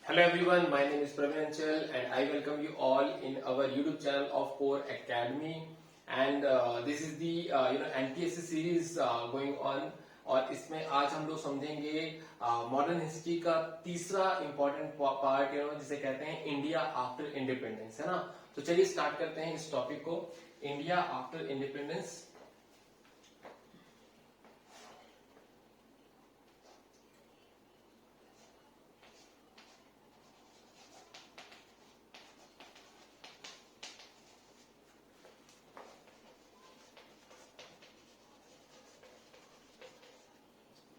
Hello everyone, my name is Praveen Anchal and I welcome you all in our YouTube channel of Core Academy. And this is the NTSC series going on. और इसमें आज हम लोग समझेंगे modern history का तीसरा important part जिसे कहते हैं इंडिया आफ्टर इंडिपेंडेंस, है ना। तो चलिए स्टार्ट करते हैं इस टॉपिक को, India after independence.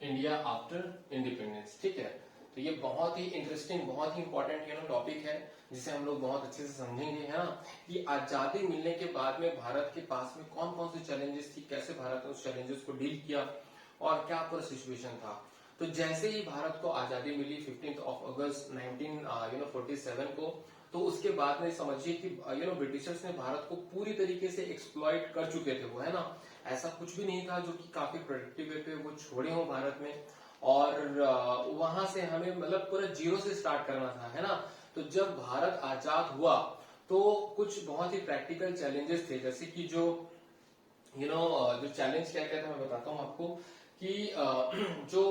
India after independence, ठीक है। तो ये बहुत ही इंटरेस्टिंग, बहुत ही इंपॉर्टेंट टॉपिक है जिसे हम लोग बहुत अच्छे से समझेंगे, है ना। कि आजादी मिलने के बाद में भारत के पास में कौन कौन सी चैलेंजेस थी, कैसे भारत ने उस चैलेंजेस को डील किया और क्या पूरा सिचुएशन था। तो जैसे ही भारत को आजादी मिली 15 अगस्त 1947 को, तो उसके बाद में समझिए कि ब्रिटिशर्स ने भारत को पूरी तरीके से एक्सप्लॉइट कर चुके थे वो, है ना। ऐसा कुछ भी नहीं था जो कि काफी प्रोडक्टिव वे पे वो छोड़े हो भारत में, और वहां से हमें मतलब पूरा जीरो से स्टार्ट करना था, है ना। तो जब भारत आजाद हुआ तो कुछ बहुत ही प्रैक्टिकल चैलेंजेस थे, जैसे कि जो जो चैलेंज क्या क्या था मैं बताता हूँ आपको कि जो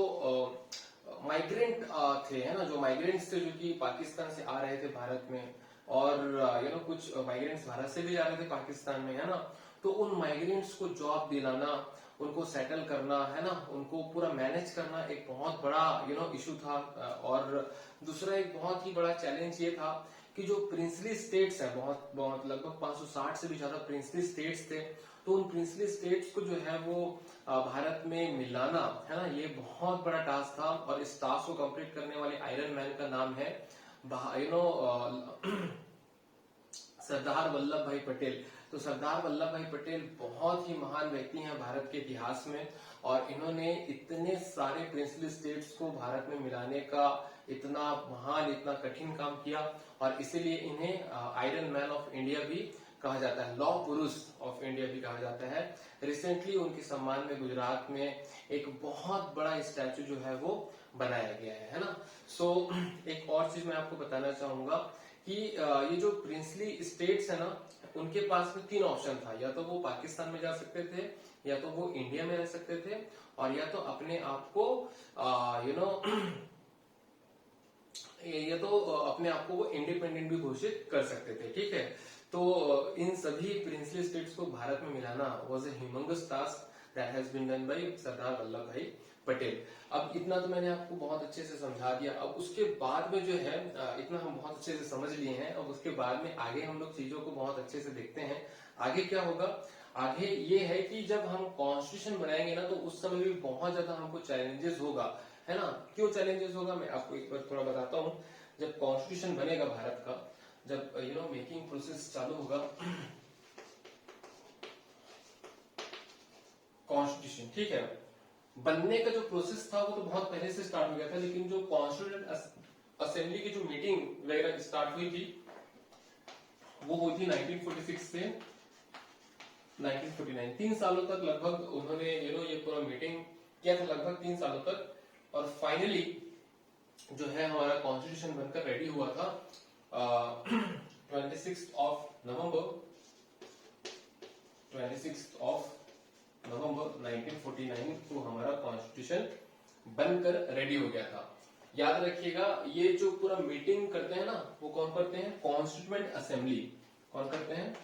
माइग्रेंट थे, है ना, जो माइग्रेंट्स थे जो कि पाकिस्तान से आ रहे थे भारत में, और कुछ माइग्रेंट्स भारत से भी जा रहे थे पाकिस्तान में, है ना। तो उन माइग्रेंट्स को जॉब दिलाना, उनको सेटल करना, है ना, उनको पूरा मैनेज करना एक बहुत बड़ा इशू था। और दूसरा एक बहुत ही बड़ा चैलेंज ये था कि जो प्रिंसली स्टेट्स है, बहुत बहुत लगभग 560 से भी ज्यादा प्रिंसली स्टेट्स थे, तो उन प्रिंसली स्टेट्स को जो है वो भारत में मिलाना, है ना, ये बहुत बड़ा टास्क था। और इस टास्क को कंप्लीट करने वाले आयरन मैन का नाम है सरदार वल्लभ भाई पटेल। तो सरदार वल्लभ भाई पटेल बहुत ही महान व्यक्ति हैं भारत के इतिहास में, और इन्होंने इतने सारे प्रिंसली स्टेट्स को भारत में मिलाने का इतना महान, इतना कठिन काम किया, और इसीलिए इन्हें आयरन मैन ऑफ इंडिया भी कहा जाता है, लौह पुरुष ऑफ इंडिया भी कहा जाता है। रिसेंटली उनके सम्मान में गुजरात में एक बहुत बड़ा स्टैचू जो है वो बनाया गया है ना। सो एक और चीज मैं आपको बताना चाहूंगा कि ये जो प्रिंसली स्टेट्स है ना, उनके पास में तीन ऑप्शन था, या तो वो पाकिस्तान में जा सकते थे, या तो वो इंडिया में रह सकते थे, और या तो अपने आप को ये तो अपने आप को वो इंडिपेंडेंट भी घोषित कर सकते थे, ठीक है। तो इन सभी प्रिंसली स्टेट्स को भारत में मिलाना was a humongous task that has been done by Sardar Vallabh Bhai Patel. अब इतना तो मैंने आपको बहुत अच्छे से समझा दिया। अब उसके बाद में जो है इतना हम बहुत अच्छे से समझ लिए हैं, अब उसके बाद में आगे हम लोग चीजों को बहुत अच्छे से देखते हैं। आगे क्या होगा, आगे ये है कि जब हम कॉन्स्टिट्यूशन बनाएंगे ना, तो उस समय भी बहुत ज्यादा हमको चैलेंजेस होगा, है ना। क्यों चैलेंजेस होगा मैं आपको एक बार थोड़ा बताता हूँ। जब कॉन्स्टिट्यूशन बनेगा भारत का, जब मेकिंग प्रोसेस चालू होगा कॉन्स्टिट्यूशन, ठीक है, बनने का जो प्रोसेस था वो तो बहुत पहले से स्टार्ट हो गया था, लेकिन जो कॉन्स्टिट्यूंट असेंबली की जो मीटिंग वगैरह स्टार्ट हुई थी वो हुई थी 1946 से 1949, 3 सालों तक लगभग उन्होंने ये पूरा मीटिंग किया था, लगभग 3 सालों तक। और फाइनली जो है हमारा कॉन्स्टिट्यूशन बनकर रेडी हुआ था 26 1949 को हमारा कॉन्स्टिट्यूशन बनकर रेडी हो गया था। याद रखिएगा, ये जो पूरा मीटिंग करते हैं ना, वो कौन करते हैं, कॉन्स्टिट्यूएंट असेंबली। कौन करते हैं,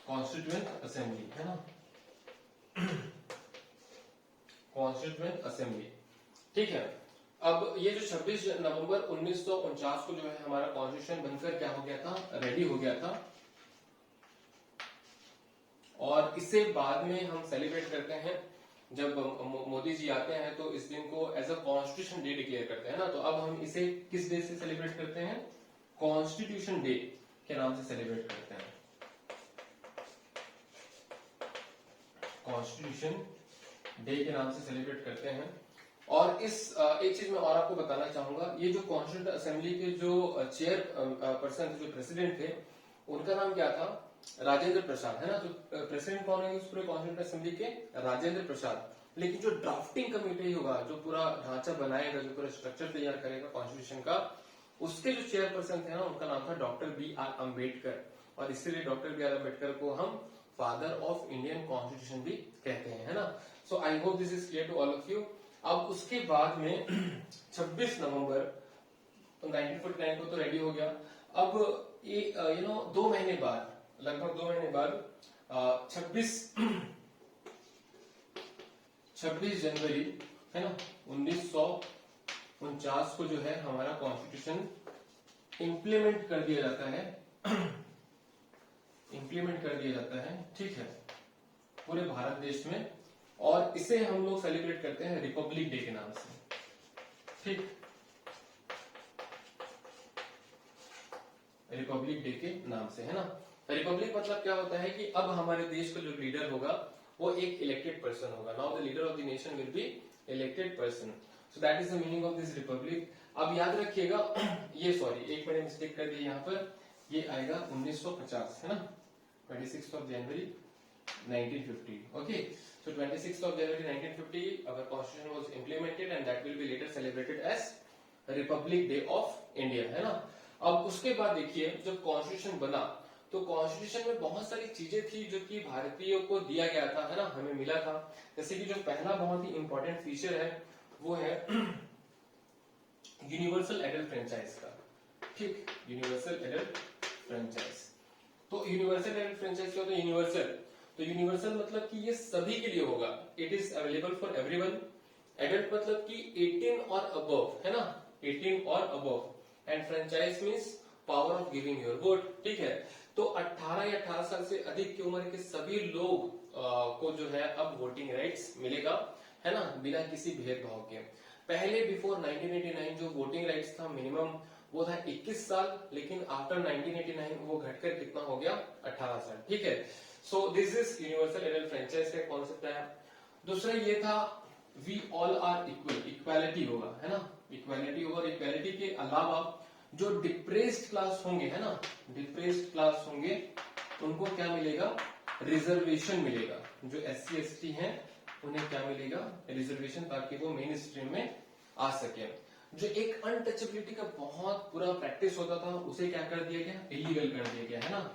कॉन्स्टिट्यूएंट असेंबली, है ना, कॉन्स्टिट्यूएंट असेंबली, ठीक है। अब ये जो 26 नवंबर 1949 को जो है हमारा कॉन्स्टिट्यूशन बनकर क्या हो गया था, रेडी हो गया था। और इसे बाद में हम सेलिब्रेट करते हैं, जब मोदी जी आते हैं तो इस दिन को as a constitution day declare करते हैं ना। तो अब हम इसे किस डे से सेलिब्रेट करते हैं, कॉन्स्टिट्यूशन डे के नाम से सेलिब्रेट करते हैं, कॉन्स्टिट्यूशन डे के नाम से सेलिब्रेट करते हैं। और इस एक चीज मैं और आपको बताना चाहूंगा, ये जो कॉन्स्टिट्यूंट असेंबली के जो चेयर पर्सन, जो प्रेसिडेंट थे, उनका नाम क्या था, राजेंद्र प्रसाद, है ना। तो प्रेसिडेंट कौन है उस पूरे कॉन्स्टिट्यूंट असेंबली के, राजेंद्र प्रसाद। लेकिन जो ड्राफ्टिंग कमेटी होगा, जो पूरा ढांचा बनाएगा, जो पूरा स्ट्रक्चर तैयार करेगा कॉन्स्टिट्यूशन का, उसके जो चेयरपर्सन थे ना, उनका नाम था डॉक्टर बी आर अम्बेडकर, और इसीलिए डॉक्टर बी आर अम्बेडकर को हम फादर ऑफ इंडियन कॉन्स्टिट्यूशन भी कहते हैं, है ना। So I hope this is clear to all of you. अब उसके बाद में 26 नवंबर तो 1949 को तो रेडी हो गया। अब ये 2 महीने बाद, लगभग 2 महीने बाद 26 जनवरी, है ना, 1949 को जो है हमारा कॉन्स्टिट्यूशन इंप्लीमेंट कर दिया जाता है, इंप्लीमेंट कर दिया जाता है, ठीक है, पूरे भारत देश में। और इसे हम लोग सेलिब्रेट करते हैं रिपब्लिक डे के नाम से, ठीक, रिपब्लिक डे के नाम से, है ना। रिपब्लिक मतलब क्या होता है कि अब हमारे देश का जो लीडर होगा वो एक इलेक्टेड पर्सन होगा। Now the leader of the nation will be elected person, so that is the meaning of this Republic. अब याद रखिएगा, ये सॉरी एक मैंने मिस्टेक कर दी यहाँ पर, ये आएगा 1950, है ना, 26 of January 1950, okay, so 26th of January 1950 our constitution was implemented and that will be later celebrated as Republic Day of India, है ना। अब उसके बाद देखिए जब कॉन्स्टिट्यूशन बना तो कॉन्स्टिट्यूशन में बहुत सारी चीजें थी जो कि भारतीयों को दिया गया था, है ना, हमें मिला था। जैसे कि जो पहला बहुत ही इंपॉर्टेंट फीचर है वो है यूनिवर्सल एडल्ट फ्रेंचाइज का, ठीक, यूनिवर्सल एडल्ट फ्रेंचाइज। तो यूनिवर्सल एडल्ट फ्रेंचाइज क्या होता है? यूनिवर्सल, तो यूनिवर्सल मतलब कि ये सभी के लिए होगा, it is available for everyone. Adult मतलब कि 18 और अबव, है ना, 18 और above, and franchise means power of giving your vote, ठीक है। तो 18 या 18 साल से अधिक की उम्र के सभी लोग को जो है अब वोटिंग राइट्स मिलेगा, है ना, बिना किसी भेदभाव के। पहले बिफोर 1989 जो वोटिंग राइट्स था मिनिमम वो था 21 साल, लेकिन आफ्टर 1989 वो घटकर कितना हो गया? 18 साल, ठीक है। So this is universal adult franchise का कॉन्सेप्ट है। दूसरा ये था we all are equal, equality होगा, है ना, इक्वालिटी होगा। और इक्वालिटी के अलावा जो डिप्रेस्ड क्लास होंगे, है ना, डिप्रेस्ड क्लास होंगे, उनको क्या मिलेगा? रिजर्वेशन मिलेगा। जो SC ST हैं उन्हें क्या मिलेगा? रिजर्वेशन, ताकि वो मेन स्ट्रीम में आ सके। जो एक अनटचेबिलिटी का बहुत बुरा प्रैक्टिस होता था उसे क्या कर दिया गया? इलीगल कर दिया गया, है ना।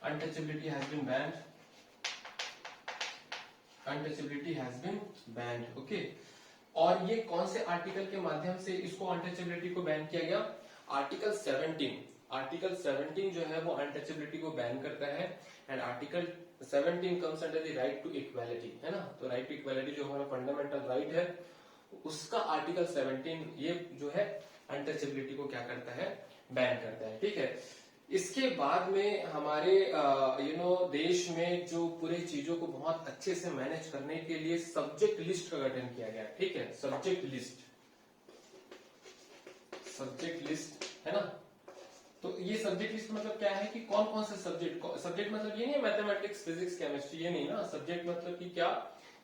Untouchability has been banned, untouchability has been banned, okay. और ये कौन से आर्टिकल के माध्यम से इसको अनटचेबिलिटी को बैन किया गया? आर्टिकल 17, आर्टिकल 17 जो है वो अनटचेबिलिटी को बैन करता है। And article 17 comes under the right to equality, है ना। तो राइट टू इक्वालिटी जो हमारा फंडामेंटल राइट है उसका आर्टिकल 17 ये जो है अनटचेबिलिटी को क्या करता है? बैन करता है, ठीक है। इसके बाद में हमारे देश में जो पूरे चीजों को बहुत अच्छे से मैनेज करने के लिए सब्जेक्ट लिस्ट का गठन किया गया, ठीक है। सब्जेक्ट लिस्ट, सब्जेक्ट लिस्ट, है ना। तो ये सब्जेक्ट लिस्ट मतलब क्या है कि कौन कौन से सब्जेक्ट, सब्जेक्ट मतलब ये नहीं मैथमेटिक्स, फिजिक्स, केमिस्ट्री, ये नहीं ना। सब्जेक्ट मतलब कि क्या,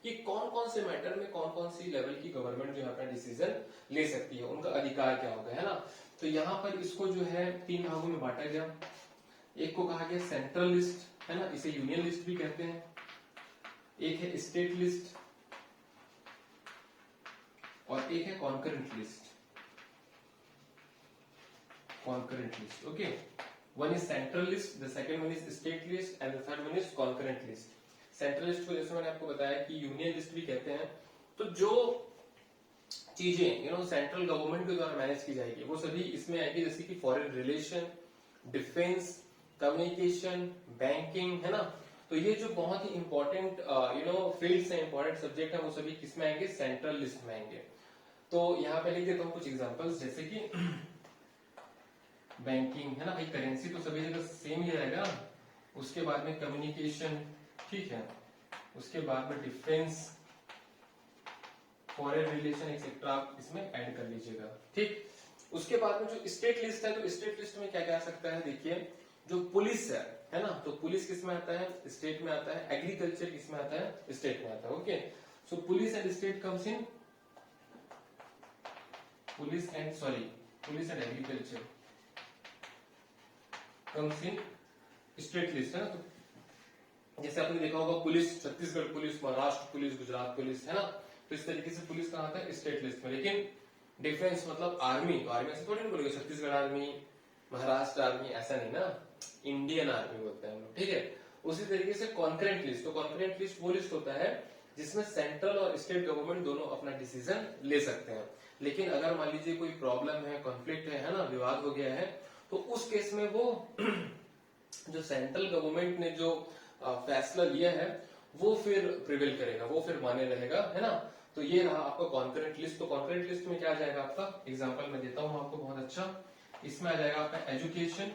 कि कौन कौन से मैटर में कौन कौन सी लेवल की गवर्नमेंट जो है अपना डिसीजन ले सकती है, उनका अधिकार क्या होगा, है ना। तो यहाँ पर इसको जो है 3 भागों में बांटा गया। एक को कहा गया सेंट्रल लिस्ट, है ना, इसे यूनियन लिस्ट भी कहते हैं। एक है स्टेट लिस्ट और एक है concurrent list, concurrent list, okay. One is central list, the second one is state list and the third one is concurrent list. Central list को जैसे मैंने आपको बताया कि यूनियन लिस्ट भी कहते हैं। तो जो चीजें सेंट्रल गवर्नमेंट के द्वारा मैनेज की जाएगी वो सभी इसमें आएगी, जैसे कि foreign relation, defence, communication, banking, है ना। तो ये जो बहुत ही इंपॉर्टेंट फील्ड्स हैं, इंपॉर्टेंट सब्जेक्ट है, वो सभी किसमें आएंगे? सेंट्रल लिस्ट में आएंगे। तो यहाँ पे लिख देता हूँ कुछ एग्जांपल्स, जैसे कि बैंकिंग, है ना भाई, करेंसी तो सभी जगह सेम ही रहेगा। उसके बाद में कम्युनिकेशन, ठीक है। उसके बाद में डिफेंस, फॉरेन रिलेशन एक्सेट्रा आप इसमें ऐड कर लीजिएगा, ठीक। उसके बाद में जो स्टेट लिस्ट है, तो स्टेट लिस्ट में क्या क्या आ सकता है? देखिए जो पुलिस है ना, तो पुलिस किस में आता है? स्टेट में आता है। एग्रीकल्चर किस में आता है? स्टेट में आता है, okay. So police and state comes in, police and agriculture comes in state list, है ना। तो जैसे आपने देखा होगा police, Chhattisgarh police, Maharashtra police, Gujarat police, है ना। तो इस तरीके से पुलिस कहाँ आता है, स्टेट लिस्ट में। लेकिन डिफेंस मतलब आर्मी, तो आर्मी ऐसे थोड़ी ना बोलेंगे छत्तीसगढ़ आर्मी, महाराष्ट्र आर्मी, ऐसा नहीं ना, इंडियन आर्मी बोलते हैं हम लोग, ठीक है। उसी तरीके से कॉन्करेंट लिस्ट, तो कॉन्करेंट लिस्ट वो लिस्ट होता है जिसमें सेंट्रल और स्टेट गवर्नमेंट दोनों अपना डिसीजन ले सकते हैं। लेकिन अगर मान लीजिए कोई प्रॉब्लम है, कॉन्फ्लिक्ट है ना, विवाद हो गया है, तो उस केस में वो जो सेंट्रल गवर्नमेंट ने जो फैसला लिया है वो फिर प्रिवेल करेगा, वो फिर माने रहेगा, है ना। तो ये रहा आपका कॉन्करेंट लिस्ट। तो कॉन्करेंट लिस्ट में क्या आ जाएगा आपका, एग्जांपल मैं देता हूं आपको बहुत अच्छा, इसमें आ जाएगा आपका एजुकेशन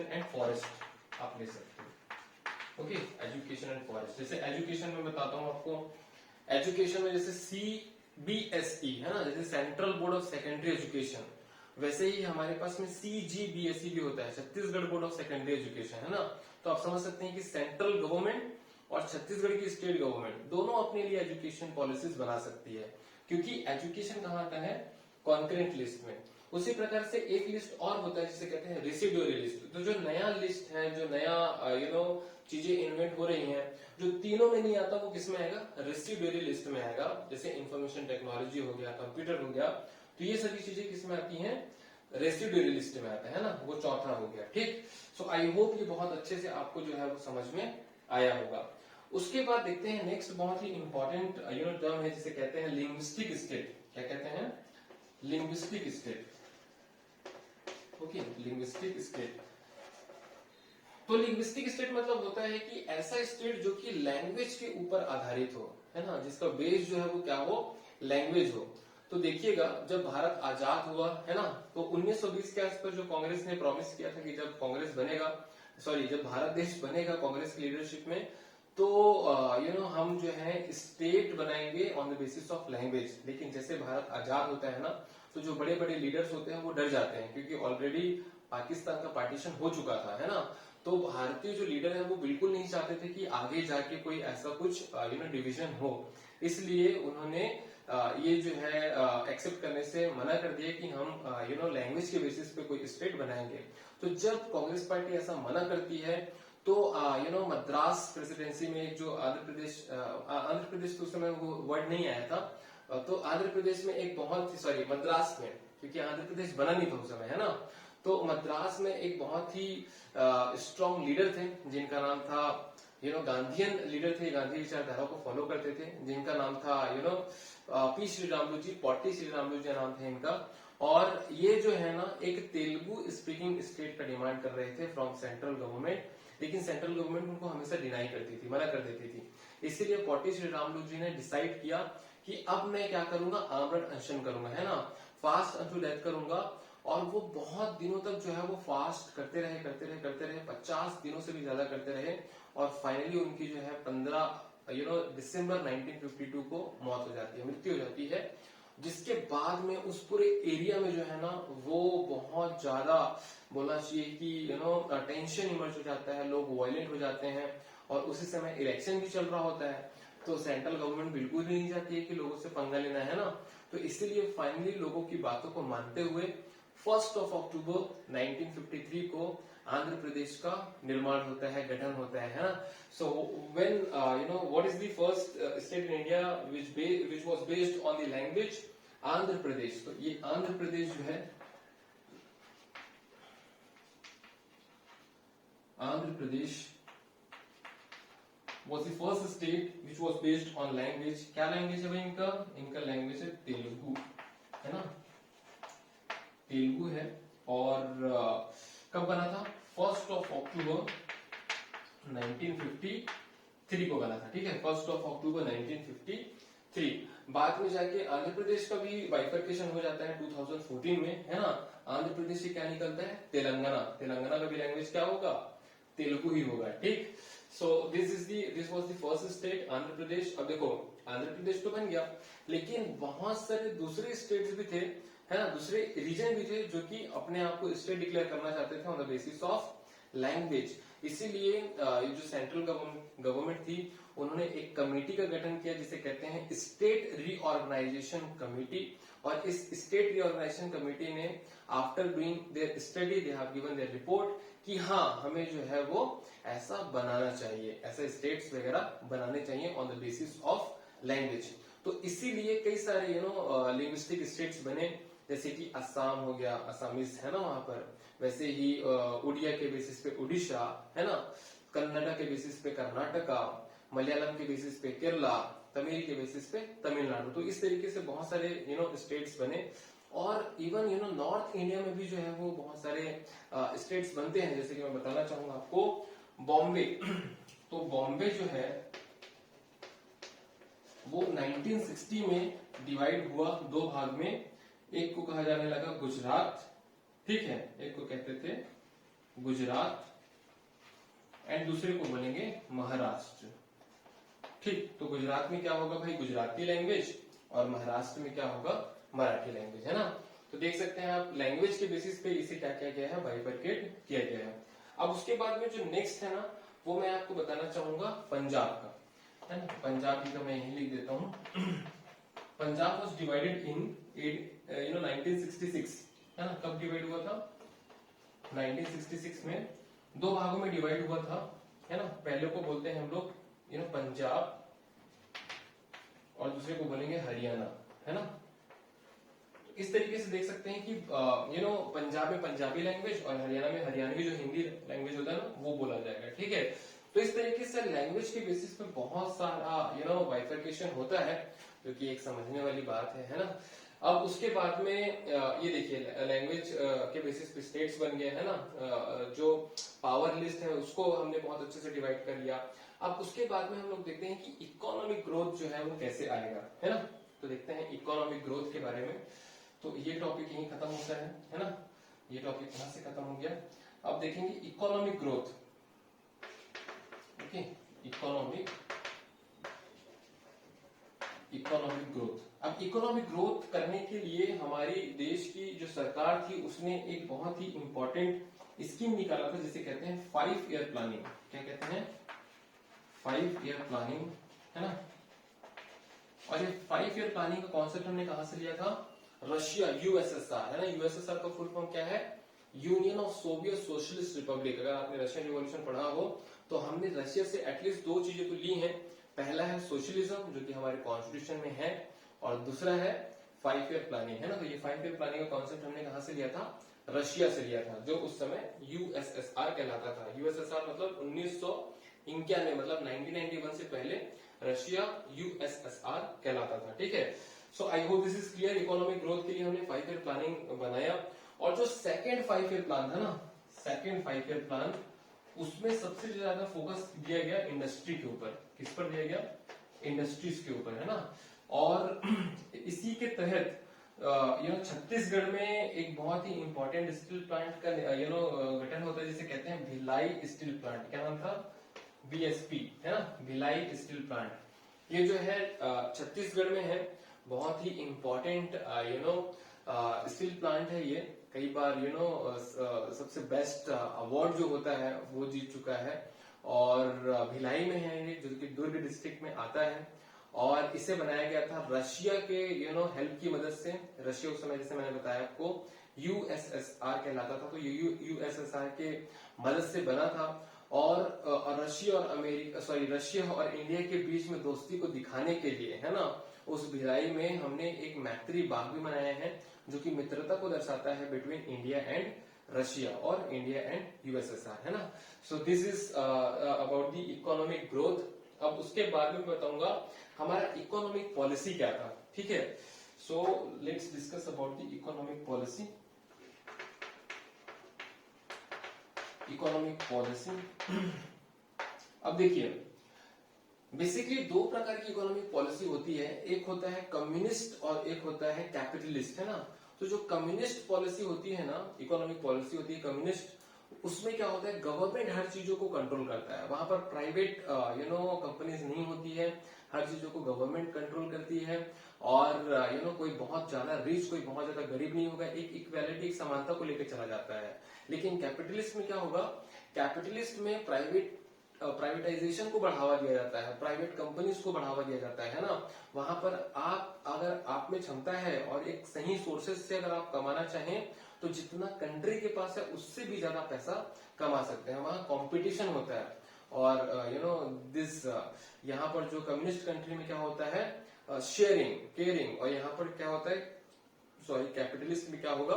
एंड फॉरेस्ट आप ले सकते हो। Okay, education and forest. जैसे एजुकेशन में बताता हूं आपको, एजुकेशन में जैसे CBSE है ना, जैसे central board of secondary education, वैसे ही हमारे पास में CGBSE भी होता है, Chhattisgarh board of secondary education, है ना। तो आप समझ सकते हैं कि सेंट्रल गवर्नमेंट और छत्तीसगढ़ की स्टेट गवर्नमेंट दोनों अपने लिए एजुकेशन पॉलिसीज बना सकती है, क्योंकि एजुकेशन कहाँ आता है, कॉन्करेंट लिस्ट में। उसी प्रकार से एक लिस्ट और होता है जिसे कहते हैं रेसिडुअरी लिस्ट। तो जो नया लिस्ट है, जो नया चीजें इन्वेंट हो रही हैं, जो तीनों में नहीं आता वो किसमें आएगा, रेसिडुअरी लिस्ट में आएगा। जैसे इंफॉर्मेशन टेक्नोलॉजी हो गया, कंप्यूटर हो गया, तो ये सभी चीजें किसमें आती हैं, रेसिडुअरी लिस्ट में आता है ना, वो चौथा हो गया, ठीक। सो आई होप ये बहुत अच्छे से आपको जो है वो समझ में आया होगा। उसके बाद देखते हैं नेक्स्ट बहुत ही इंपॉर्टेंट टर्म है जिसे कहते हैं लिंग्विस्टिक स्टेट। क्या कहते हैं, linguistic state. Okay, linguistic state. तो लिंग्विस्टिक स्टेट मतलब होता है कि ऐसा स्टेट जो कि लैंग्वेज के ऊपर आधारित हो, है ना, जिसका बेस जो है वो क्या हो, लैंग्वेज हो। तो देखिएगा जब भारत आजाद हुआ, है ना, तो 1920 के आसपास जो कांग्रेस ने प्रॉमिस किया था कि जब कांग्रेस बनेगा, जब भारत देश बनेगा कांग्रेस की लीडरशिप में, तो हम जो है स्टेट बनाएंगे on the basis of language. लेकिन जैसे भारत आजाद होता है ना, तो जो बड़े बड़े लीडर्स होते हैं वो डर जाते हैं, क्योंकि ऑलरेडी पाकिस्तान का पार्टीशन हो चुका था, है ना। तो भारतीय जो लीडर है वो बिल्कुल नहीं चाहते थे कि आगे जाके कोई ऐसा कुछ डिवीजन हो। इसलिए उन्होंने ये जो है एक्सेप्ट करने से मना कर दिया कि हम लैंग्वेज के बेसिस पे कोई स्टेट बनाएंगे। तो जब कांग्रेस पार्टी ऐसा मना करती है, तो मद्रास प्रेसिडेंसी में जो आंध्र प्रदेश तो उस समय वो वर्ड नहीं आया था, तो आंध्र प्रदेश में एक बहुत ही मद्रास में, क्योंकि आंध्र प्रदेश बना नहीं था उस समय, है ना। तो मद्रास में एक बहुत ही स्ट्रॉन्ग लीडर थे जिनका नाम था गांधीयन लीडर थे, गांधी विचारधारा को फॉलो करते थे, जिनका नाम था पी श्रीरामुलु जी, पोट्टी श्रीरामुलु जी नाम था इनका। और ये जो है ना एक तेलुगु स्पीकिंग स्टेट का डिमांड कर रहे थे फ्रॉम सेंट्रल गवर्नमेंट, लेकिन सेंट्रल गवर्नमेंट उनको हमेशा डिनाई करती थी, मना कर देती थी। इसीलिए पोट्टी श्रीरामुलु जी ने डिसाइड किया कि अब मैं क्या करूंगा, आमरण अनशन करूंगा, है ना, फास्ट अनटू डेथ करूंगा। और वो बहुत दिनों तक जो है वो फास्ट करते रहे 50 दिनों से भी ज्यादा करते रहे। और फाइनली उनकी जो है 15 दिसंबर 1952 को मौत हो जाती है, मृत्यु हो जाती है। जिसके बाद में उस पूरे एरिया में जो है ना वो बहुत ज्यादा बोलना चाहिए कि टेंशन इमर्ज हो जाता है, लोग वायलेंट हो जाते हैं। और उसी समय इलेक्शन भी चल रहा होता है, तो सेंट्रल गवर्नमेंट बिल्कुल भी नहीं चाहती है कि लोगों से पंगा लेना, है ना। तो इसीलिए फाइनली लोगों की बातों को मानते हुए 1 अक्टूबर 1953 को आंध्र प्रदेश का निर्माण होता है, गठन होता है ना। So when what is the first state in India which was based on the language, Andhra Pradesh. तो ये आंध्र प्रदेश जो है, Andhra Pradesh was the first state which was based on language। क्या लैंग्वेज है भाई इनका, इनका लैंग्वेज है तेलुगु, है ना, तेलुगु है। और कब बना था, 1 अक्टूबर 1953 को बना था, ठीक है, 1 अक्टूबर 1953। बाद में जाके आंध्र प्रदेश का भी बाइफर्केशन हो जाता है 2014 में, है ना। आंध्र प्रदेश से क्या निकलता है, तेलंगाना। तेलंगाना का भी लैंग्वेज क्या होगा, तेलुगु ही होगा, ठीक। So this was the first state, Andhra Pradesh. अब देखो आंध्र प्रदेश तो बन गया, लेकिन बहुत सारे दूसरे स्टेट्स भी थे, है ना, दूसरे रीजन भी थे जो कि अपने आप को स्टेट डिक्लेयर करना चाहते थे on the basis of language. इसीलिए जो सेंट्रल गवर्नमेंट थी उन्होंने एक कमेटी का गठन किया जिसे कहते हैं स्टेट रीऑर्गेनाइजेशन कमेटी। और इस स्टेट रीऑर्गेनाइजेशन कमेटी ने after doing their study they have given their report कि हाँ हमें जो है वो ऐसा बनाना चाहिए, ऐसे स्टेट्स वगैरह बनाने चाहिए on the basis of language. तो इसीलिए कई सारे लिंग्विस्टिक स्टेट्स बने, जैसे कि असम हो गया, असमीज है ना वहां पर, वैसे ही उड़िया के बेसिस पे उड़ीसा है ना, कन्नडा के बेसिस पे कर्नाटका, मलयालम के बेसिस पे केरला, तमिल के बेसिस पे तमिलनाडु। तो इस तरीके से बहुत सारे स्टेट्स बने। और इवन नॉर्थ इंडिया में भी जो है वो बहुत सारे स्टेट्स बनते हैं, जैसे कि मैं बताना चाहूंगा आपको बॉम्बे। तो बॉम्बे जो है वो 1960 में डिवाइड हुआ दो भाग में। एक को कहा जाने लगा गुजरात, ठीक है, एक को कहते थे गुजरात एंड दूसरे को बोलेंगे महाराष्ट्र। ठीक, तो गुजरात में क्या होगा भाई, गुजराती लैंग्वेज, और महाराष्ट्र में क्या होगा, मराठी लैंग्वेज, है ना। तो देख सकते हैं आप लैंग्वेज के बेसिस पे इसे क्या किया गया है, बाइफरकेट किया गया है। अब उसके बाद में जो नेक्स्ट है ना, वो मैं आपको बताना चाहूंगा पंजाब का, है ना। पंजाब की तो मैं यही लिख देता हूँ। पंजाब वॉज डिवाइडेड इन 1966, है ना। कब डिवाइड हुआ था, 1966 में दो भागों में डिवाइड हुआ था, है ना। पहले को बोलते हैं हम लोग पंजाब, और दूसरे को बोलेंगे हरियाणा, है ना। इस तरीके से देख सकते हैं कि पंजाब में पंजाबी लैंग्वेज और हरियाणा में हरियाणवी जो हिंदी लैंग्वेज होता है ना वो बोला जाएगा, ठीक है। तो इस तरीके से लैंग्वेज के बेसिस पे बहुत सारा बाइफरकेशन होता है, जो कि एक समझने वाली बात है ना। अब उसके बाद में ये देखिए लैंग्वेज के बेसिस पे स्टेट्स बन गए, है ना। जो पावर लिस्ट है उसको हमने बहुत अच्छे से डिवाइड कर लिया। अब उसके बाद में हम लोग देखते हैं कि इकोनॉमिक ग्रोथ जो है वो कैसे आएगा, है ना। तो देखते हैं इकोनॉमिक ग्रोथ के बारे में। तो ये टॉपिक यहीं खत्म होता है ना। ये टॉपिक कहां से खत्म हो गया, अब देखेंगे economic growth. Okay, economic growth. अब इकोनॉमिक ग्रोथ करने के लिए हमारी देश की जो सरकार थी उसने एक बहुत ही इंपॉर्टेंट स्कीम निकाला था, जिसे कहते हैं 5 ईयर प्लानिंग। क्या कहते हैं, 5 ईयर प्लानिंग, है ना। और ये 5 ईयर प्लानिंग का कॉन्सेप्ट हमने कहां से लिया था, रशिया, यूएसएसआर, है ना। यूएसएसआर का फुल फॉर्म क्या है, union of Soviet socialist Republic. अगर आपने रशियन रिवॉल्यूशन पढ़ा हो तो हमने रशिया से एटलीस्ट दो चीजें तो ली हैं। पहला है सोशलिज्म, जो कि हमारे कॉन्स्टिट्यूशन में है, और दूसरा है 5 ईयर प्लानिंग, है ना। तो ये 5 ईयर प्लानिंग का कॉन्सेप्ट हमने कहां से लिया था, रशिया से लिया था, जो उस समय यूएसएसआर कहलाता था। यूएसएसआर मतलब 1991, मतलब 1991 से पहले रशिया यूएसएसआर कहलाता था, ठीक है। So I hope this is clear. Economic growth के लिए हमने 5 ईयर प्लानिंग बनाया। और जो सेकेंड 5 ईयर प्लान था ना, सेकेंड 5 ईयर प्लान, उसमें सबसे ज्यादा फोकस दिया गया इंडस्ट्री के ऊपर। किस पर दिया गया, इंडस्ट्रीज के ऊपर, है ना। और इसी के तहत छत्तीसगढ़ में एक बहुत ही इंपॉर्टेंट स्टील प्लांट का गठन होता है, जिसे कहते हैं भिलाई स्टील प्लांट। क्या नाम था, बीएसपी, है ना, भिलाई स्टील प्लांट। ये जो है छत्तीसगढ़ में है, बहुत ही इंपॉर्टेंट स्टील प्लांट है ये। कई बार सबसे बेस्ट अवार्ड जो होता है वो जीत चुका है। और भिलाई में है ये, जो कि दुर्ग डिस्ट्रिक्ट में आता है। और इसे बनाया गया था रशिया के हेल्प की मदद से। रशिया उस समय, जैसे मैंने बताया आपको, यूएसएसआर कहलाता था, तो यूएसएसआर के मदद से बना था। और रशिया और इंडिया के बीच में दोस्ती को दिखाने के लिए, है ना, उस भिलाई में हमने एक मैत्री बाग भी बनाया है, जो कि मित्रता को दर्शाता है बिटवीन इंडिया एंड रशिया और इंडिया एंड यूएसएसआर, है ना। सो this is about the economic growth. अब उसके बाद में बताऊंगा हमारा इकोनॉमिक पॉलिसी क्या था, ठीक है। So let's discuss about the economic policy. Economic policy, अब देखिए बेसिकली दो प्रकार की इकोनॉमिक पॉलिसी होती है। एक होता है कम्युनिस्ट और एक होता है कैपिटलिस्ट, है ना। तो जो कम्युनिस्ट पॉलिसी होती है ना, इकोनॉमिक पॉलिसी होती है कम्युनिस्ट, उसमें क्या होता है, गवर्नमेंट हर चीजों को कंट्रोल करता है। वहां पर प्राइवेट कंपनीज नहीं होती है, हर चीजों को गवर्नमेंट कंट्रोल करती है। और कोई बहुत ज्यादा रिच, कोई बहुत ज्यादा गरीब नहीं होगा, एक इक्वालिटी, एक समानता को लेकर चला जाता है। लेकिन कैपिटलिस्ट में क्या होगा, कैपिटलिस्ट में प्राइवेटाइजेशन को बढ़ावा दिया जाता है, प्राइवेट कंपनीज को बढ़ावा दिया जाता है ना। वहां पर अगर आप में क्षमता है और एक सही सोर्सेज से अगर आप कमाना चाहें तो जितना कंट्री के पास है उससे भी ज्यादा पैसा कमा सकते हैं। वहां कंपटीशन होता है और दिस यहाँ पर जो कम्युनिस्ट कंट्री में क्या होता है, शेयरिंग केयरिंग, और यहाँ पर क्या होता है, सॉरी कैपिटलिस्ट में क्या होगा,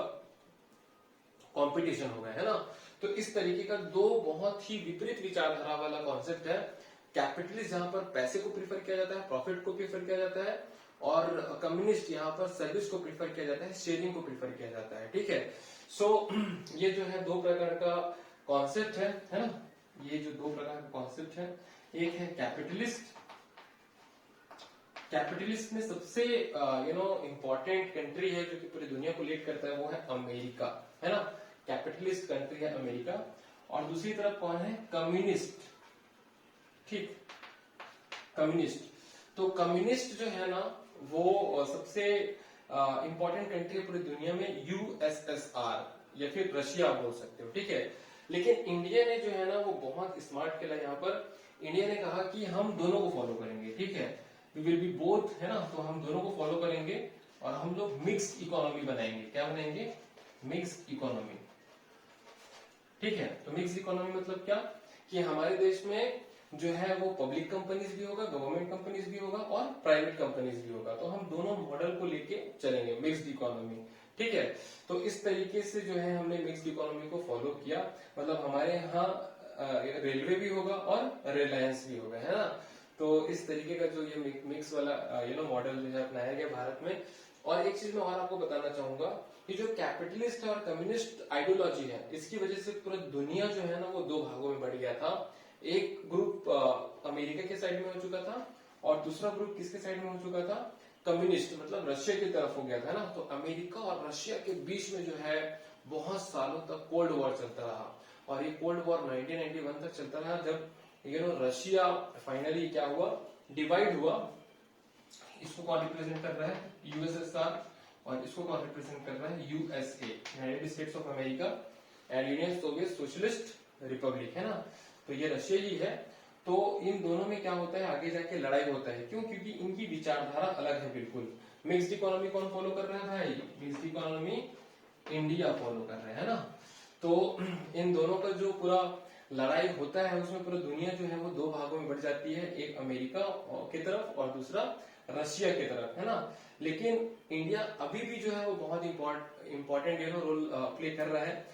कंपटीशन होगा, है ना। तो इस तरीके का दो बहुत ही विपरीत विचारधारा वाला कॉन्सेप्ट है। कैपिटलिस्ट जहां पर पैसे को प्रीफर किया जाता है, प्रॉफिट को प्रीफर किया जाता है, और कम्युनिस्ट यहाँ पर सर्विस को प्रीफर किया जाता है, शेयरिंग को प्रीफर किया जाता है, ठीक है। सो ये जो है दो प्रकार का कॉन्सेप्ट है ना। ये जो दो प्रकार का कॉन्सेप्ट है, एक है कैपिटलिस्ट। कैपिटलिस्ट में सबसे इंपॉर्टेंट कंट्री है जो कि पूरी दुनिया को लीड करता है, वो है अमेरिका, है ना। कैपिटलिस्ट कंट्री है अमेरिका। और दूसरी तरफ कौन है, कम्युनिस्ट, ठीक, कम्युनिस्ट। तो कम्युनिस्ट जो है ना वो सबसे इंपॉर्टेंट कंट्री है पूरी दुनिया में, यूएसएसआर या फिर रशिया बोल सकते हो, ठीक है। लेकिन इंडिया ने जो है ना वो बहुत स्मार्ट किया यहाँ पर। इंडिया ने कहा कि हम दोनों को फॉलो करेंगे, ठीक है, वी विल बी बोथ, है ना। तो हम दोनों को फॉलो करेंगे और हम लोग मिक्स्ड इकोनॉमी बनाएंगे। क्या बनाएंगे, मिक्स्ड इकोनॉमी, ठीक है। तो मिक्स्ड इकोनॉमी मतलब क्या, कि हमारे देश में जो है वो पब्लिक कंपनीज भी होगा, गवर्नमेंट कंपनीज भी होगा और प्राइवेट कंपनीज भी होगा। तो हम दोनों मॉडल को लेके चलेंगे, मिक्स्ड इकोनॉमी, ठीक है। तो इस तरीके से जो है हमने मिक्स्ड इकोनॉमी को फॉलो किया। मतलब हमारे यहाँ रेलवे भी होगा और रिलायंस भी होगा, है ना। तो इस तरीके का जो ये मिक्स वाला मॉडल जो है अपनाया गया भारत में। और एक चीज मैं और आपको बताना चाहूंगा कि जो कैपिटलिस्ट और कम्युनिस्ट आइडियोलॉजी है, इसकी वजह से पूरा दुनिया जो है ना वो दो भागों में बढ़ गया था। एक ग्रुप अमेरिका के साइड में हो चुका था और दूसरा ग्रुप किसके साइड में हो चुका था, कम्युनिस्ट, मतलब रशिया की तरफ हो गया था ना। तो अमेरिका और रशिया के बीच में जो है बहुत सालों तक कोल्ड वॉर चलता रहा। और ये कोल्ड वॉर 1991 तक चलता रहा, जब रशिया फाइनली क्या हुआ, डिवाइड हुआ। इसको कौन रिप्रेजेंट कर रहा है, यूएसएसआर, और इसको कौन रिप्रेजेंट कर रहा है, USA, United states of America and union Soviet socialist Republic, है ना। तो ये रशिया ही है। तो इन दोनों में क्या होता है, आगे जाके लड़ाई होता है। क्यों, क्योंकि इनकी विचारधारा अलग है बिल्कुल। मिक्स्ड इकोनॉमी कौन फॉलो कर रहा है भाई, मिक्स्ड इकोनॉमी इंडिया फॉलो कर रहे हैं ना। तो इन दोनों का जो पूरा लड़ाई होता है उसमें पूरा दुनिया जो है वो दो भागों में बढ़ जाती है, एक अमेरिका की तरफ और दूसरा रशिया की तरफ, है ना। लेकिन इंडिया अभी भी जो है वो बहुत इंपॉर्टेंट रोल प्ले कर रहा है।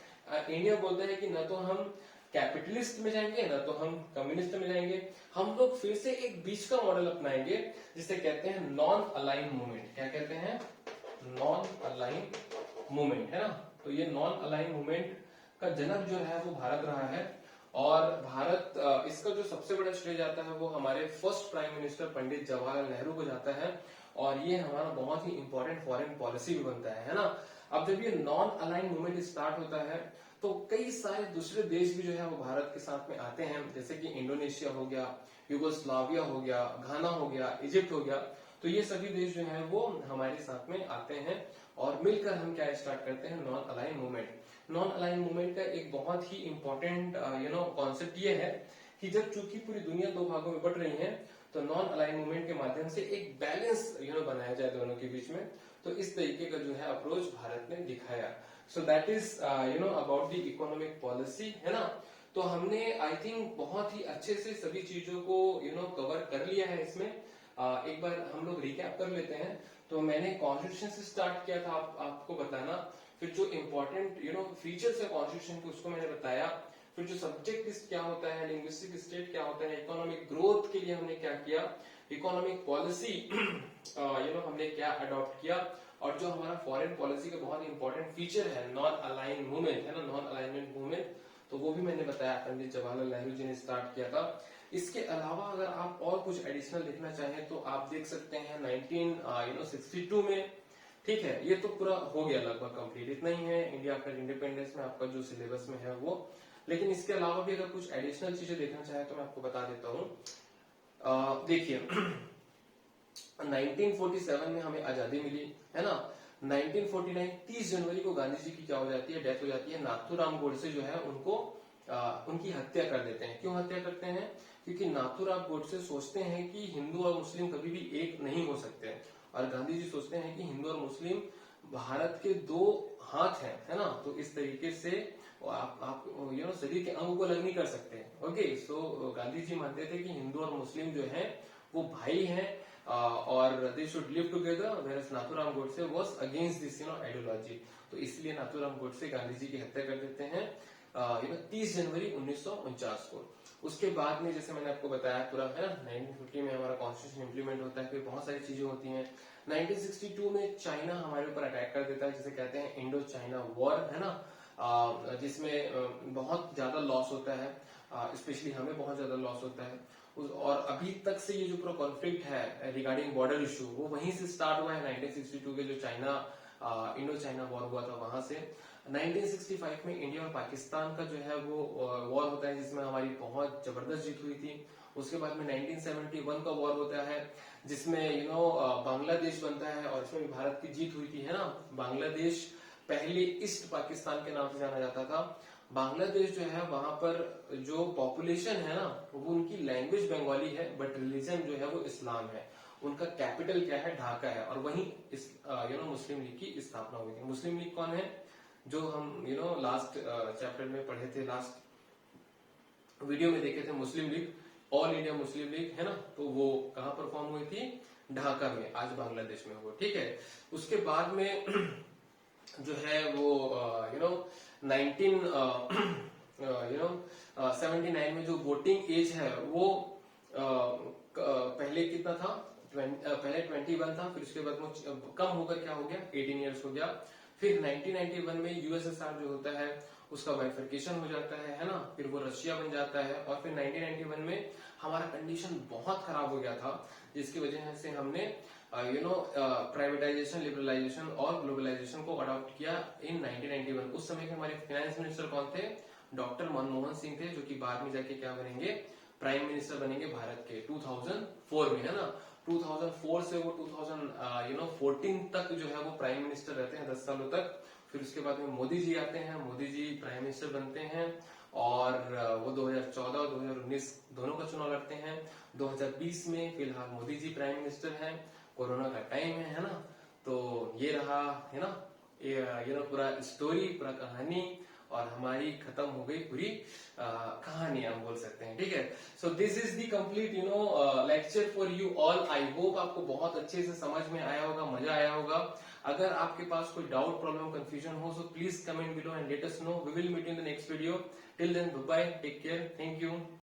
इंडिया बोलता है कि ना तो हम कैपिटलिस्ट में जाएंगे ना तो हम कम्युनिस्ट में जाएंगे, हम लोग फिर से एक बीच का मॉडल अपनाएंगे जिसे कहते हैं नॉन अलाइन मूवमेंट। क्या कहते हैं, नॉन अलाइन मूवमेंट, है ना। तो ये नॉन अलाइन मूवमेंट का जनक जो है वो भारत रहा है। और भारत इसका जो सबसे बड़ा श्रेय जाता है वो हमारे first prime minister Pandit Jawaharlal Nehru को जाता है। और ये हमारा बहुत ही इंपॉर्टेंट फॉरेन पॉलिसी भी बनता है ना। अब जब ये नॉन अलाइन मूवमेंट स्टार्ट होता है तो कई सारे दूसरे देश भी जो है वो भारत के साथ में आते हैं, जैसे कि इंडोनेशिया हो गया, युगोस्लाविया हो गया, घाना हो गया, इजिप्ट हो गया। तो ये सभी देश जो है वो हमारे साथ में आते हैं और मिलकर हम क्या स्टार्ट करते हैं, non align movement. Non align movement का एक बहुत ही इंपॉर्टेंट कॉन्सेप्ट ये है कि जब चूंकि पूरी दुनिया दो भागों में बढ़ रही है तो नॉन अलाइन मूवमेंट के माध्यम से एक बैलेंस बनाया जाए दोनों के बीच में। तो इस तरीके का जो है अप्रोच भारत ने दिखाया। So that is about the economic policy, है ना। तो हमने आई थिंक बहुत ही अच्छे से सभी चीजों को कवर कर लिया है इसमें। एक बार हम लोग रिकैप कर लेते हैं। तो मैंने कॉन्स्टिट्यूशन से स्टार्ट किया था आपको बताना, फिर जो इम्पोर्टेंट फीचर्स है कॉन्स्टिट्यूशन के उसको मैंने बताया, फिर जो सब्जेक्ट क्या होता है, लिंग्विस्टिक स्टेट क्या होता है, इकोनॉमिक ग्रोथ के लिए हमने क्या किया, इकोनॉमिक पॉलिसी हमने क्या अडॉप्ट किया, और जो हमारा फॉरेन पॉलिसी का बहुत इंपॉर्टेंट फीचर है नॉन अलाइन मूवमेंट, है ना, नॉन अलाइनमेंट मूवमेंट, तो वो भी मैंने बताया पंडित जवाहरलाल नेहरू जी ने स्टार्ट किया था। इसके अलावा अगर आप और कुछ एडिशनल देखना चाहें तो आप देख सकते हैं 1962 में, ठीक है। ये तो पूरा हो गया लगभग कंप्लीट, इतना ही है इंडिया आफ्टर इंडिपेंडेंस में आपका जो सिलेबस में है वो। लेकिन इसके अलावा भी अगर कुछ एडिशनल चीजें देखना चाहे तो मैं आपको बता देता हूँ। देखिए 1947 में हमें आजादी मिली, है ना। 1949 30 जनवरी को गांधी जी की क्या हो जाती है, डेथ हो जाती है। नाथूराम गोडसे जो है उनको उनकी हत्या कर देते हैं। क्यों हत्या करते हैं, क्योंकि नाथूराम गोडसे सोचते हैं कि हिंदू और मुस्लिम कभी भी एक नहीं हो सकते और गांधी जी सोचते हैं कि हिंदू और मुस्लिम भारत के दो हाथ हैं, है ना। तो इस तरीके से आप शरीर के अंग को अलग नहीं कर सकते। ओके, सो गांधी जी मानते थे कि हिंदू और मुस्लिम जो है वो भाई हैं, और they should live together, whereas Nathuram Godse was against this ideology. तो इसलिए नाथूराम गोडसे गांधी जी की हत्या कर देते हैं 30 जनवरी 1949 को। उसके बाद में जैसे मैंने आपको बताया पूरा, है ना, 1950 में हमारा कॉन्स्टिट्यूशन इंप्लीमेंट होता है, फिर बहुत सारी चीजें होती हैं। 1962 में चाइना हमारे ऊपर अटैक कर देता है, जिसे कहते हैं इंडो चाइना वॉर, है ना, जिसमें बहुत ज्यादा लॉस होता है, स्पेशली हमें बहुत ज्यादा लॉस होता है। और अभी तक से ये जो पूरा कॉन्फ्लिक्ट है रिगार्डिंग बॉर्डर इशू, वो वहीं से स्टार्ट हुआ है 1962 के जो चाइना इंडो चाइना वॉर हुआ था वहां से। 1965 में इंडिया और पाकिस्तान का जो है वो वॉर होता है, जिसमें हमारी बहुत जबरदस्त जीत हुई थी। उसके बाद में 1971 का वॉर होता है, जिसमें बांग्लादेश बनता है, और इसमें भी भारत की जीत हुई थी, है ना। बांग्लादेश पहले ईस्ट पाकिस्तान के नाम से जाना जाता था। बांग्लादेश जो है वहां पर जो पॉपुलेशन है ना, वो उनकी लैंग्वेज बंगाली है, बट रिलीजन जो है वो इस्लाम है। उनका कैपिटल क्या है, ढाका है, और वहीं मुस्लिम लीग की स्थापना हुई थी। मुस्लिम लीग कौन है, जो हम लास्ट चैप्टर में पढ़े थे, लास्ट वीडियो में देखे थे, मुस्लिम लीग, ऑल इंडिया मुस्लिम लीग, है ना। तो वो कहां पर फॉर्म हुई थी, ढाका में, आज बांग्लादेश में वो, ठीक है। उसके बाद में जो है वो 79 में जो वोटिंग एज है वो पहले कितना था, पहले 21 था, फिर उसके बाद वो कम होकर क्या हो गया, 18 ईयर्स हो गया। फिर 1991 में यूएसएसआर जो होता है उसका बाइफर्केशन हो जाता है ना, फिर वो रशिया बन जाता है। और फिर 1991 में हमारा कंडीशन बहुत खराब हो गया था, जिसकी वजह से हमने प्राइवेटाइजेशन, लिबरलाइजेशन और ग्लोबलाइजेशन को अडॉप्ट किया इन 1991। उस समय के हमारे फाइनेंस मिनिस्टर कौन थे, डॉक्टर मनमोहन सिंह थे, जो कि बाद में जाके क्या बनेंगे, प्राइम मिनिस्टर बनेंगे भारत के 2004 में, है ना। 2004 से वो 2014 तक जो है वो प्राइम मिनिस्टर रहते हैं, 10 सालों तक। फिर उसके बाद में मोदी जी आते हैं, मोदी जी प्राइम मिनिस्टर बनते हैं, और वो 2014 और 2019 दोनों का चुनाव लड़ते हैं। 2020 में फिलहाल मोदी जी प्राइम मिनिस्टर हैं, कोरोना का टाइम है ना। तो ये रहा, है ना, ये पूरा स्टोरी, पूरा कहानी, और हमारी खत्म हो गई पूरी कहानी, हम बोल सकते हैं, ठीक है। So this is the complete lecture for you all. I hope आपको बहुत अच्छे से समझ में आया होगा, मजा आया होगा। अगर आपके पास कोई डाउट, प्रॉब्लम, कंफ्यूजन हो, so please comment below and let us know. We will meet in the next video. Till then, bye bye, take care, thank you.